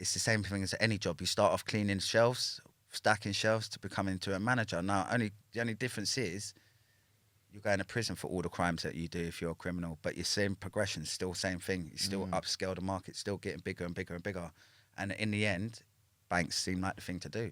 it's the same thing as any job. You start off cleaning shelves, stacking shelves to become into a manager. Now, the only difference is you're going to prison for all the crimes that you do if you're a criminal, but your same progression, still same thing. You still upscale the market, still getting bigger and bigger and bigger. And in the end, banks seem like the thing to do.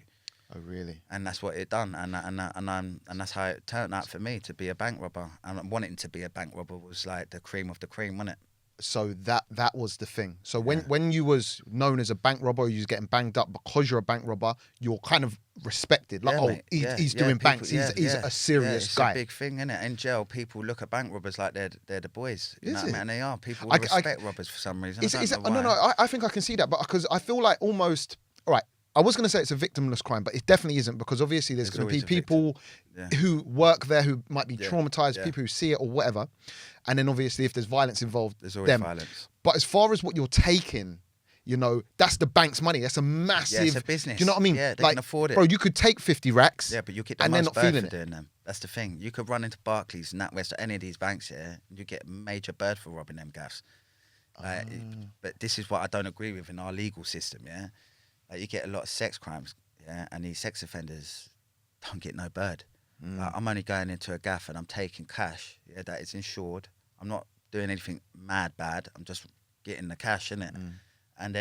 Oh, really? And that's what it done, and that's how it turned out for me to be a bank robber. And wanting to be a bank robber was like the cream of the cream, wasn't it? So that was the thing. So when you was known as a bank robber, you was getting banged up because you're a bank robber, you're kind of respected. Like, Mate. He's doing banks. He's a serious guy. It's a big thing, isn't it? In jail, people look at bank robbers like they're the boys. You know Is what I it? mean? And they are. People respect robbers for some reason. I think I can see that, but because I feel like almost, all right, I was going to say it's a victimless crime, but it definitely isn't, because obviously there's going to be people who work there who might be traumatized, people who see it or whatever. And then obviously if there's violence involved, there's always violence. But as far as what you're taking, you know, that's the bank's money. That's a massive... Yeah, it's a business. Do you know what I mean? Yeah, they can afford it. Bro, you could take 50 racks. Yeah, but you get the most bird for doing them. That's the thing. You could run into Barclays, NatWest, or any of these banks, and you get major bird for robbing them gaffs. But this is what I don't agree with in our legal system, yeah? Like, you get a lot of sex crimes, yeah, and these sex offenders don't get no bird. Like, I'm only going into a gaff and I'm taking cash, yeah, that is insured. I'm not doing anything mad bad. I'm just getting the cash, innit? And I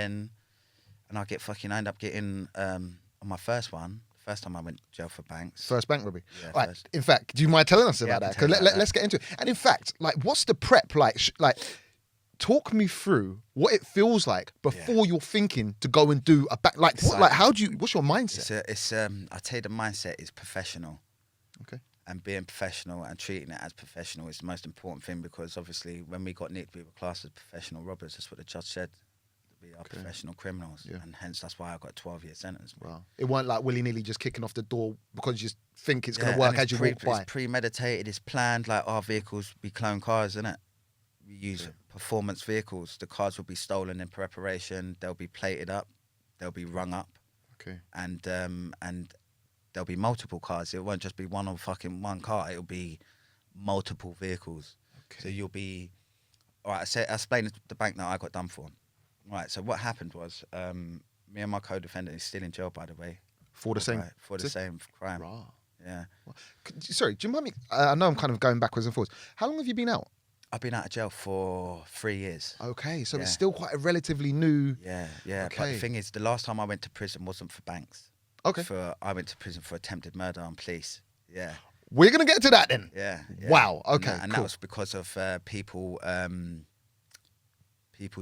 end up getting on my first one. First time I went to jail for banks. First bank robbery. Yeah, right. First. In fact, do you mind telling us about that? Because let's get into it. And in fact, like, what's the prep like? Talk me through what it feels like before you're thinking to go and do a back. What's your mindset? I tell you, the mindset is professional. Okay. And being professional and treating it as professional is the most important thing, because obviously when we got nicked, we were classed as professional robbers. That's what the judge said. We are professional criminals, and hence that's why I got a 12-year sentence. Wow. It weren't like willy-nilly just kicking off the door because you just think it's going to work as you walk by. It's premeditated, it's planned. Like, our vehicles be clone cars, innit? We use performance vehicles. The cars will be stolen in preparation. They'll be plated up. They'll be rung up. Okay. And there'll be multiple cars. It won't just be one car. It'll be multiple vehicles. Okay. So you'll be... All right, I explained the bank that I got done for. Right, so what happened was, me and my co-defendant is still in jail, by the way. For the same crime. Right. Yeah. Sorry, do you mind me... I know I'm kind of going backwards and forwards. How long have you been out? I've been out of jail for 3 years. Okay, so it's still quite a relatively new... Yeah. Okay. But the thing is, the last time I went to prison wasn't for banks. Okay. I went to prison for attempted murder on police. Yeah. We're going to get to that then. Yeah. Wow, okay, And that was because of people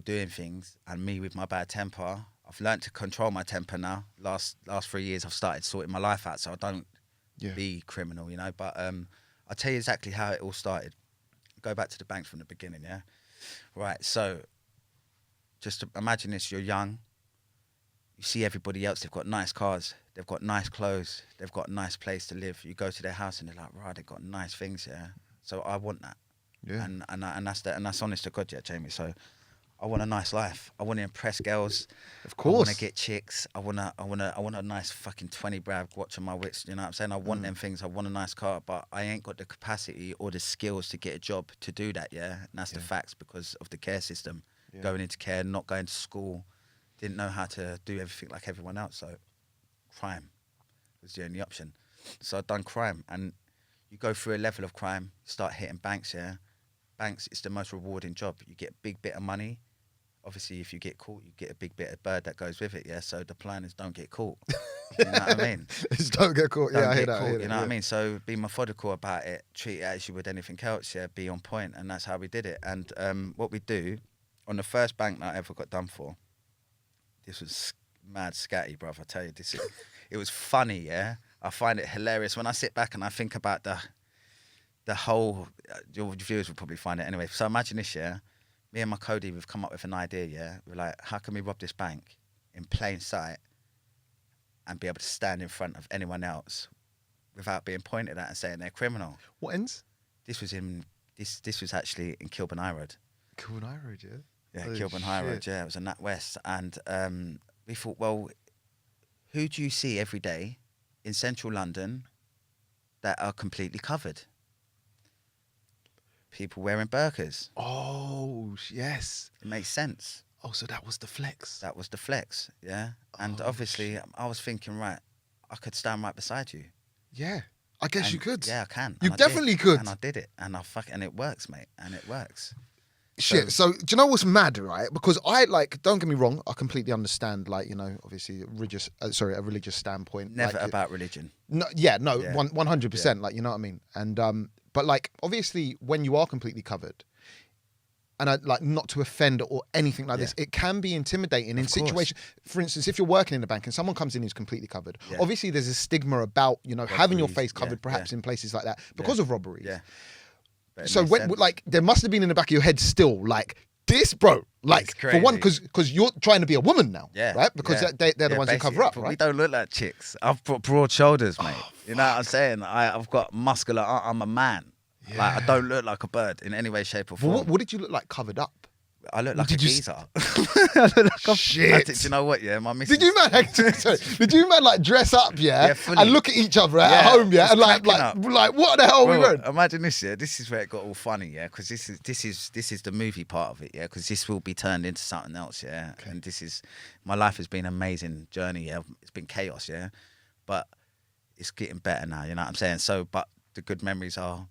doing things, and me with my bad temper. I've learned to control my temper now. Last 3 years, I've started sorting my life out so I don't be criminal, you know. But I'll tell you exactly how it all started. Go back to the banks from the beginning, yeah? Right, so just imagine this, you're young. You see everybody else, they've got nice cars, they've got nice clothes, they've got a nice place to live. You go to their house and they're like, right, they've got nice things, yeah? So I want that. Yeah. And that's honest to God, yeah, Jamie. So I want a nice life. I want to impress girls. Of course. I want to get chicks. I want a nice fucking 20 brag watch on my wrist. You know what I'm saying? I want them things. I want a nice car, but I ain't got the capacity or the skills to get a job to do that. Yeah, and that's the facts, because of the care system. Yeah. Going into care, not going to school, didn't know how to do everything like everyone else. So crime was the only option. So I'd done crime, and you go through a level of crime, start hitting banks. Yeah, banks. It's the most rewarding job. You get a big bit of money. Obviously, if you get caught, you get a big bit of bird that goes with it, yeah? So the plan is don't get caught. You know what I mean? Just don't get caught. I hear that. You know what I mean? So be methodical about it. Treat it as you would anything else, yeah? Be on point, and that's how we did it. And what we do, on the first bank that I ever got done for, this was mad scatty, bruv, I tell you. It was funny, yeah? I find it hilarious. When I sit back and I think about the whole... your viewers will probably find it anyway. So imagine this, yeah? Me and my Cody, we've come up with an idea, yeah? We're like, how can we rob this bank in plain sight and be able to stand in front of anyone else without being pointed at and saying they're criminal? What ends? This was actually in Kilburn High Road. Kilburn High Road, yeah? Yeah, Kilburn High Road, yeah. It was in NatWest. And we thought, well, who do you see every day in central London that are completely covered? People wearing Burqa'S. Oh, yes. It makes sense. Oh, so that was the flex. That was the flex, yeah. And obviously, I was thinking, right, I could stand right beside you. Yeah, I guess you could. Yeah, I can. You definitely could. And I did it, and and it works, mate, and it works. Shit. So do you know what's mad, right? Because I don't get me wrong, I completely understand, like, you know, obviously a religious standpoint. Never like, about religion. No, 100%. Like, you know what I mean? And but like, obviously, when you are completely covered, and I like not to offend or anything like this, it can be intimidating in situations. For instance, if you're working in a bank and someone comes in who's completely covered, obviously there's a stigma about, you know, having your face covered, perhaps in places like that because of robberies. Yeah. So when, like, there must have been in the back of your head still, like, this, bro, like, for one, because you're trying to be a woman now, right? Because they're the ones who cover up, right? We don't look like chicks. I've got broad shoulders, mate. You know what I'm saying? I've got muscular. I'm a man. Yeah. Like, I don't look like a bird in any way, shape, or form. Well, what did you look like covered up? I look like a geezer. I look like Shit. Do you know what? Yeah, my missus. Did you man like dress up, and look at each other at home, and like what the hell are we doing? Imagine this, This is where it got all funny, because this is the movie part of it, because this will be turned into something else, Okay. And my life has been an amazing journey, It's been chaos, but it's getting better now. You know what I'm saying? So, but the good memories are.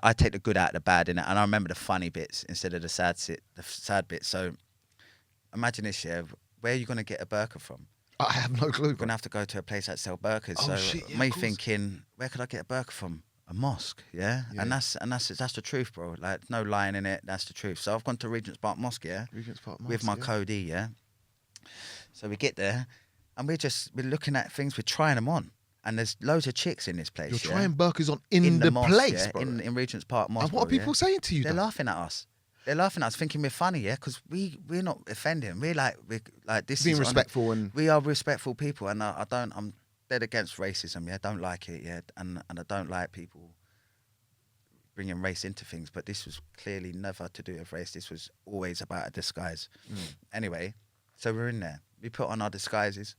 I take the good out of the bad in it, and I remember the funny bits instead of the sad bits. So imagine this, where are you going to get a burqa from? I have no clue. You're going to have to go to a place that sells burqas. Oh, so shit, me thinking, where could I get a burqa from? A mosque, and that's the truth, bro. Like, no lying in it. That's the truth. So I've gone to Regent's Park Mosque, Regent's Park Mosque, with my code E, So we get there, and we're looking at things. We're trying them on. And there's loads of chicks in this place. You're trying burqas on in the mosque, place, bro. In Regent's Park Mosque. And what are people saying to you? They're laughing at us. They're laughing at us, thinking we're funny, because we're not offending. We're like this. Being respectful and we are respectful people, and I'm dead against racism. Don't like it. And I don't like people bringing race into things. But this was clearly never to do with race. This was always about a disguise. Anyway, so we're in there. We put on our disguises.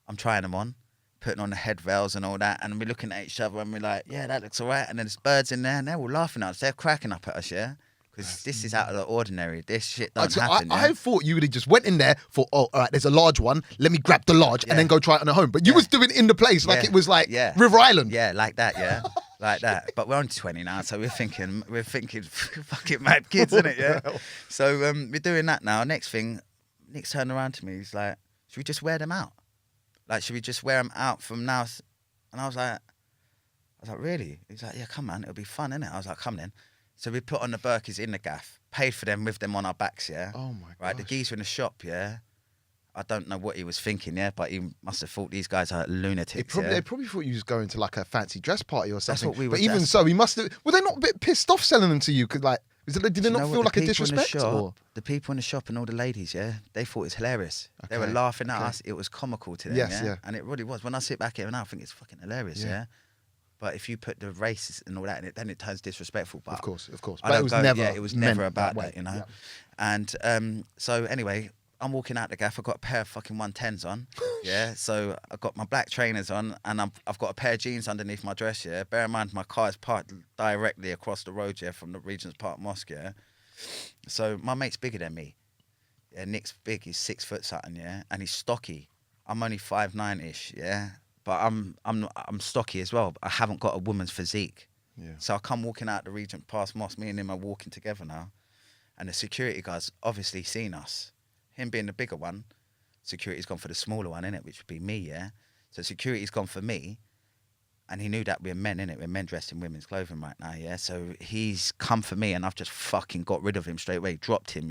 I'm trying them on. Putting on the head veils and all that, and we're looking at each other and we're like, yeah, that looks all right. And then there's birds in there and they're all laughing at us. They're cracking up at us, because this is out of the ordinary. This shit don't happen. I thought you would have just went in there for, all right, there's a large one. Let me grab the large and then go try it on at home. But you was doing it in the place like it was like River Island. Yeah, like that, like that. But we're only 20 now, so we're thinking fucking mad kids, innit, So we're doing that now. Next thing, Nick's turned around to me. He's like, should we just wear them out? Like, should we just wear them out from now? And I was like, really? He's like, yeah, come on, it'll be fun, innit? I was like, come then. So we put on the burqas in the gaff, paid for them with them on our backs, Oh my god. Right, the geezer in the shop, I don't know what he was thinking, but he must have thought these guys are lunatics. They probably thought you was going to like a fancy dress party or something. That's what we were. But even so, he must have. Were they not a bit pissed off selling them to you? Cause like, did they not feel like a disrespect? The people in the shop and all the ladies, they thought it was hilarious. They were laughing at us. It was comical to them. Yes, And it really was. When I sit back here now, I think it's fucking hilarious. But if you put the race and all that in it, then it turns disrespectful. But of course. But it was never about that, And so anyway, I'm walking out the gaff. I've got a pair of fucking 110s on. So I've got my black trainers on, and I've got a pair of jeans underneath my dress. Bear in mind, my car is parked directly across the road. From the Regent's Park Mosque. So my mate's bigger than me. Nick's big. He's 6 foot something. And he's stocky. I'm only 5'9" ish. But I'm stocky as well. But I haven't got a woman's physique. So I come walking out the Regent Park Mosque. Me and him are walking together now, and the security guard's obviously seen us. Him being the bigger one, security's gone for the smaller one, innit, which would be me, So security's gone for me, and he knew that we're men, innit? We're men dressed in women's clothing right now, So he's come for me, and I've just fucking got rid of him straight away, dropped him,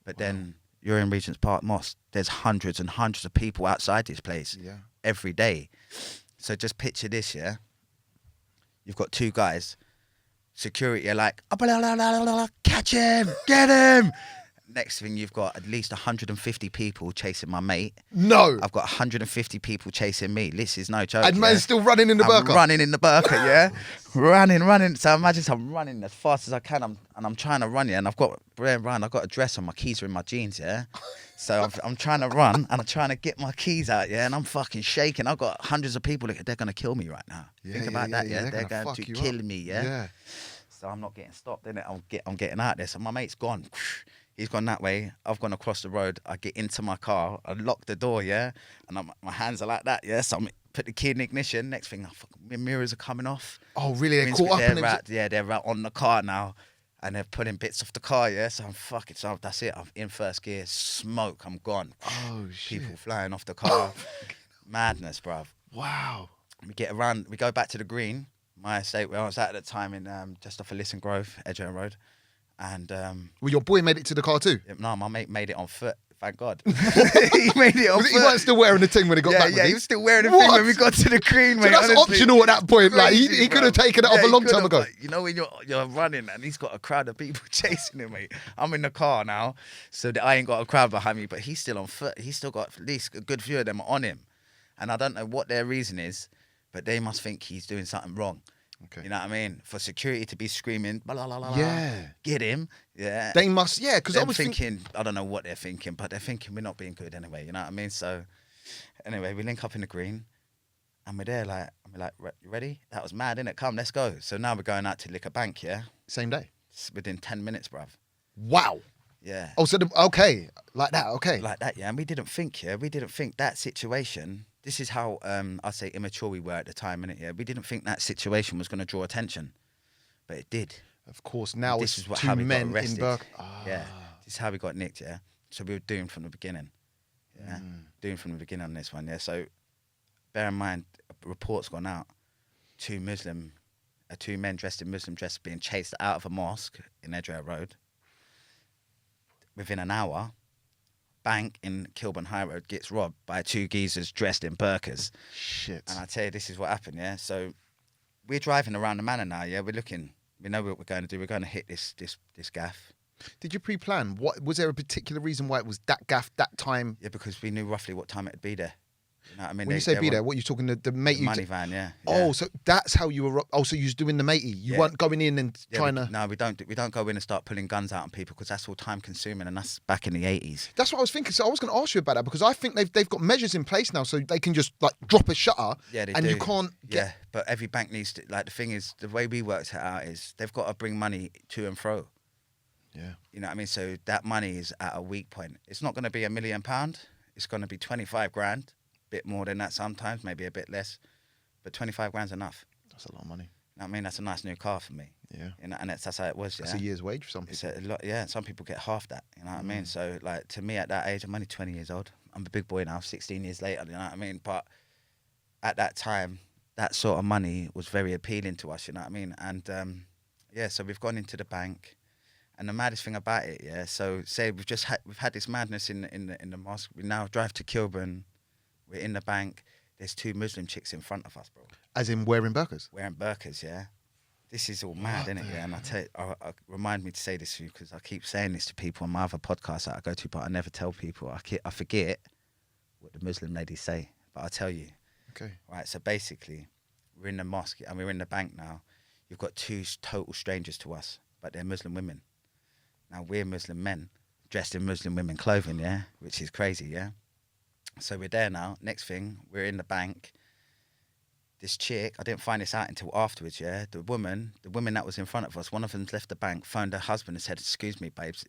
But then you're in Regent's Park Mosque. There's hundreds and hundreds of people outside this place every day. So just picture this, You've got two guys. Security are like, catch him, get him. Next thing, you've got at least 150 people chasing my mate. No. I've got 150 people chasing me. This is no joke. And man's still running in the burqa. Running in the burqa, running. So imagine I'm running as fast as I can. I'm trying to run, and I've got a dress on, my keys are in my jeans, So I'm trying to run, and I'm trying to get my keys out, and I'm fucking shaking. I've got hundreds of people. They're going to kill me right now. Think about that, They're going to kill me, So I'm not getting stopped, innit? I'm getting out there. So my mate's gone. He's gone that way. I've gone across the road. I get into my car. I lock the door, yeah? And my hands are like that, yeah? So I put the key in the ignition. Next thing, my mirrors are coming off. Oh, really? They're caught up? They're right on the car now. And they're putting bits off the car, yeah? So that's it. I'm in first gear. Smoke. I'm gone. Oh, shit. People flying off the car. Madness, bruv. Wow. We get around. We go back to the green. My estate where I was at the time in just off of Lisson Grove, Edgware Road. And well, your boy made it to the car too? No, my mate made it on foot. Thank God. He made it on foot. He wasn't still wearing the thing when he got back. Yeah, he was still wearing the thing when we got to the green, mate. So that's optional at that point. Like he could have taken it off a long time ago. Like, you know when you're running and he's got a crowd of people chasing him, mate. I'm in the car now, so I ain't got a crowd behind me, but he's still on foot. He's still got at least a good few of them on him, and I don't know what their reason is, but they must think he's doing something wrong. Okay. You know what I mean? For security to be screaming, blah, blah, blah, get him. Yeah. They must, because I was thinking, I don't know what they're thinking, but they're thinking we're not being good anyway. You know what I mean? So, anyway, we link up in the green, and we're there like, you ready? That was mad, innit? Come, let's go. So now we're going out to lick a bank, yeah? Same day? It's within 10 minutes, bruv. Wow. Yeah. Oh, so, okay. Like that, okay. Like that, yeah. And we didn't think that situation. This is how I say immature we were at the time, innit? Yeah, we didn't think that situation was going to draw attention, but it did. Of course, now this is how we got arrested. Yeah, this is how we got nicked. Yeah, so we were doomed from the beginning. Yeah, doomed from the beginning on this one. Yeah, so bear in mind, a report's gone out. Two men dressed in Muslim dress being chased out of a mosque in Edgware Road. Within an hour, bank in Kilburn High Road gets robbed by two geezers dressed in Burqa'S. Shit. And I tell you, this is what happened, yeah? So we're driving around the manor now, yeah? We're looking. We know what we're going to do. We're going to hit this gaff. Did you pre-plan? Was there a particular reason why it was that gaff, that time? Yeah, because we knew roughly what time it'd be there. You know what I mean? When you say be there, what are you talking the mate? The money van, yeah. Oh, so that's how you were. Oh, so you was doing the matey. You weren't going in and trying to. No, we don't go in and start pulling guns out on people because that's all time consuming, and that's back in the 80s. That's what I was thinking. So I was going to ask you about that because I think they've got measures in place now, so they can just like drop a shutter. Yeah, they and do. You can't. Yeah, but every bank needs to. Like the thing is, the way we worked it out is they've got to bring money to and fro. Yeah. You know what I mean? So that money is at a weak point. It's not going to be £1 million. It's going to be 25 grand. Bit more than that sometimes, maybe a bit less, but 25 grand's enough. That's a lot of money. You know what I mean? That's a nice new car for me. Yeah. You know, and that's how it was. Yeah? That's a year's wage for some people. It's a lot, yeah. Some people get half that. You know what I mean? So, like, to me at that age, I'm only 20 years old. I'm a big boy now, 16 years later. You know what I mean? But at that time, that sort of money was very appealing to us. You know what I mean? And so we've gone into the bank. And the maddest thing about it, yeah. So say we've had this madness in the mosque. We now drive to Kilburn. We're in the bank. There's two Muslim chicks in front of us, bro. As in wearing burqas? Wearing burqas, yeah. This is all mad, isn't it? Yeah. And I tell you, I remind me to say this to you because I keep saying this to people on my other podcasts that I go to, but I never tell people. I forget what the Muslim ladies say, but I'll tell you. Okay. Right. So basically, we're in the mosque and we're in the bank now. You've got two total strangers to us, but they're Muslim women. Now we're Muslim men dressed in Muslim women clothing, yeah, which is crazy, yeah. So we're there now. Next thing, we're in the bank. This chick, I didn't find this out until afterwards, yeah? The woman that was in front of us, one of them's left the bank, phoned her husband and said, "Excuse me, babes,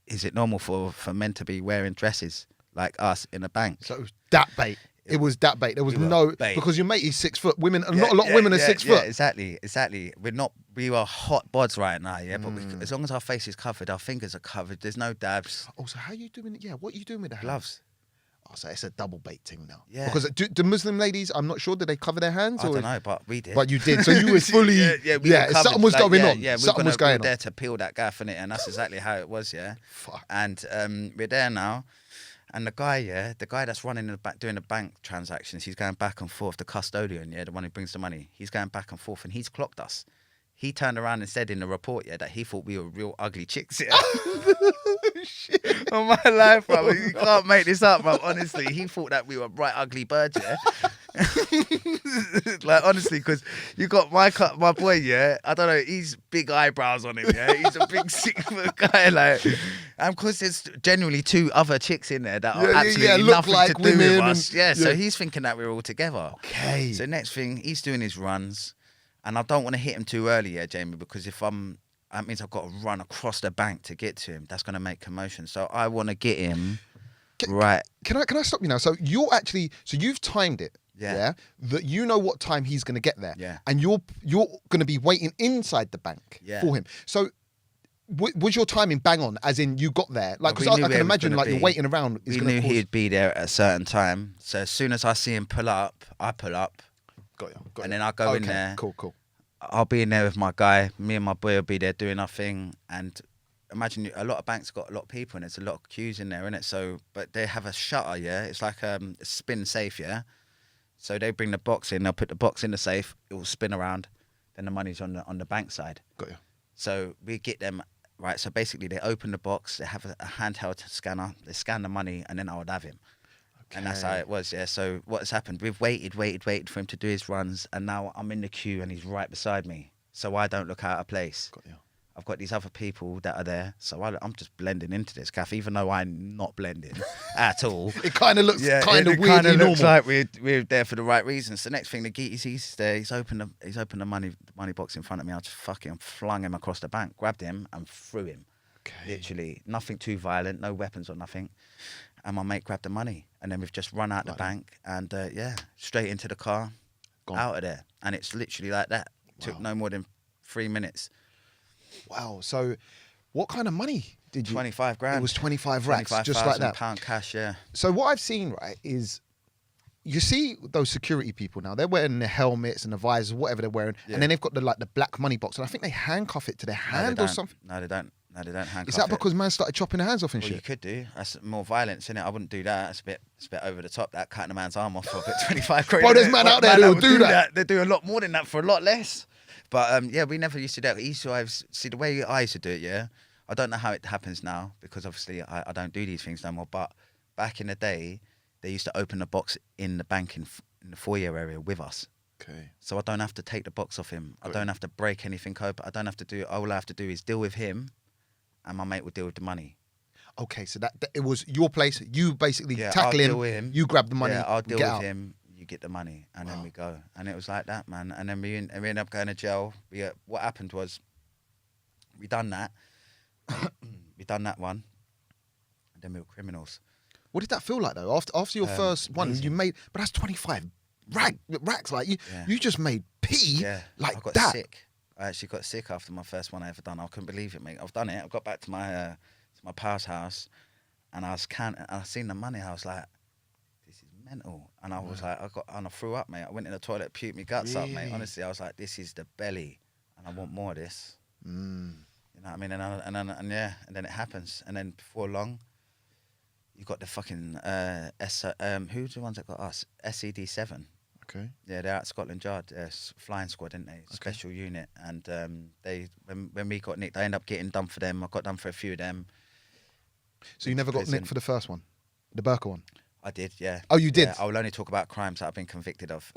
is it normal for men to be wearing dresses like us in a bank?" So it was that bait. It was that bait. There was no... Bait. Because your mate is 6 foot. Women, not a lot of women are 6 foot. Yeah, exactly. We are hot bods right now, yeah? But as long as our face is covered, our fingers are covered, there's no dabs. Oh, so how are you doing it? Yeah, what are you doing with the hands? Gloves. Oh, so it's a double bait thing now. Yeah. Because do Muslim ladies, I'm not sure, did they cover their hands? I don't know, but we did. But you did. So you were fully... something was going on. Yeah, something was going on. We were there to peel that gaff, innit? And that's exactly how it was, yeah? Fuck. And we're there now. And the guy that's running the back, doing the bank transactions, he's going back and forth. The custodian, yeah, the one who brings the money, he's going back and forth, and he's clocked us. He turned around and said in the report, yeah, that he thought we were real ugly chicks, yeah. Shit. On my life, bro, you can't make this up, bro. Honestly, he thought that we were bright ugly birds, yeah. Like honestly, because you got my boy, yeah. I don't know, he's big eyebrows on him, yeah. He's a big 6 foot guy, like, and because there's genuinely two other chicks in there that are absolutely nothing like to do with us, So he's thinking that we're all together. Okay. So next thing, he's doing his runs, and I don't want to hit him too early, yeah, Jamie, because if I that means I've got to run across the bank to get to him. That's going to make commotion. So I want to get him right. Can I stop you now? So you've timed it. Yeah. That you know what time he's going to get there. Yeah. And you're going to be waiting inside the bank for him. So was your timing bang on? As in you got there? Like, because I can imagine like you're waiting around. We knew he'd be there at a certain time. So as soon as I see him pull up, I pull up. Got you. And then I go in there. Cool. I'll be in there with my guy. Me and my boy will be there doing our thing. And imagine a lot of banks got a lot of people and there's a lot of queues in there, innit? So, but they have a shutter, yeah? It's like a spin safe, yeah? So they bring the box in, they'll put the box in the safe, it will spin around, then the money's on the bank side. Got you. So we get them, right, so basically they open the box, they have a handheld scanner, they scan the money, and then I would have him. Okay. And that's how it was, yeah. So what's happened, we've waited for him to do his runs, and now I'm in the queue and he's right beside me. So I don't look out of place. Got you. I've got these other people that are there, so I'm just blending into this cafe, even though I'm not blending at all. It kind of looks kind of weirdly normal. It kind of looks like we're there for the right reasons. The next thing, he's there. He's opened the money box in front of me. I just flung him across the bank, grabbed him and threw him. Okay. Literally, nothing too violent, no weapons or nothing. And my mate grabbed the money, and then we've just run out the bank and straight into the car, out of there. And it's literally like that. Took no more than 3 minutes. Wow. So what kind of money did you... 25 grand. It was 25 racks, just like that. £25 cash, yeah. So what I've seen, right, is you see those security people now, they're wearing the helmets and the visors, whatever they're wearing, and then they've got the black money box, and I think they handcuff it to their hand or something. No, they don't handcuff it. Is that because man started chopping their hands off and shit? You could do. That's more violence, innit? I wouldn't do that. It's a bit over the top, that cutting a man's arm off for a bit 25 quid. Bro, there's man out there that'll do that. They do a lot more than that for a lot less. But we never used to do that. See, the way I used to do it, yeah, I don't know how it happens now because obviously I don't do these things no more. But back in the day, they used to open the box in the bank in the foyer area with us. Okay. So I don't have to take the box off him. I don't have to break anything open. I don't have to do. All I have to do is deal with him, and my mate will deal with the money. Okay, so that it was your place. You basically tackle him. You grab the money. Yeah, I'll deal with him. You get the money, and then we go, and it was like that, man. And then we ended up going to jail. What happened was, we done that, one, and then we were criminals. What did that feel like though? After your first one, amazing. You made, but that's 25 racks. Like you just made pee like I got that. Sick. I actually got sick after my first one I ever done. I couldn't believe it, mate. I've done it. I got back to my pa's house, and I seen the money. I was like, mental, and I was like, I threw up, mate. I went in the toilet, puked my guts up, mate. Honestly, I was like, this is the belly, and I want more of this. You know what I mean? And then it happens, and then before long, you got the fucking who's the ones that got us? SED7. Okay. Yeah, they're out Scotland Yard, flying squad, didn't they? Okay. Special unit, and they when we got nicked, I ended up getting done for them. I got done for a few of them. So you never got nicked for the first one, the Burqa one? I did, yeah. Oh, you did? Yeah, I will only talk about crimes that I've been convicted of.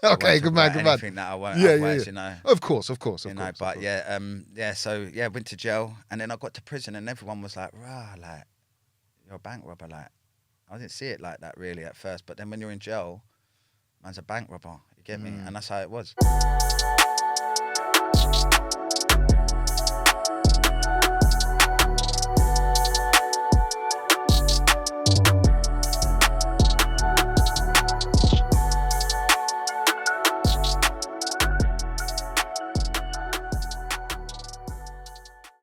Okay, good man. Anything that I won't, you know. Of course. But went to jail, and then I got to prison, and everyone was like, "Rah, like you're a bank robber." Like, I didn't see it like that really at first, but then when you're in jail, man's a bank robber. You get me? And that's how it was.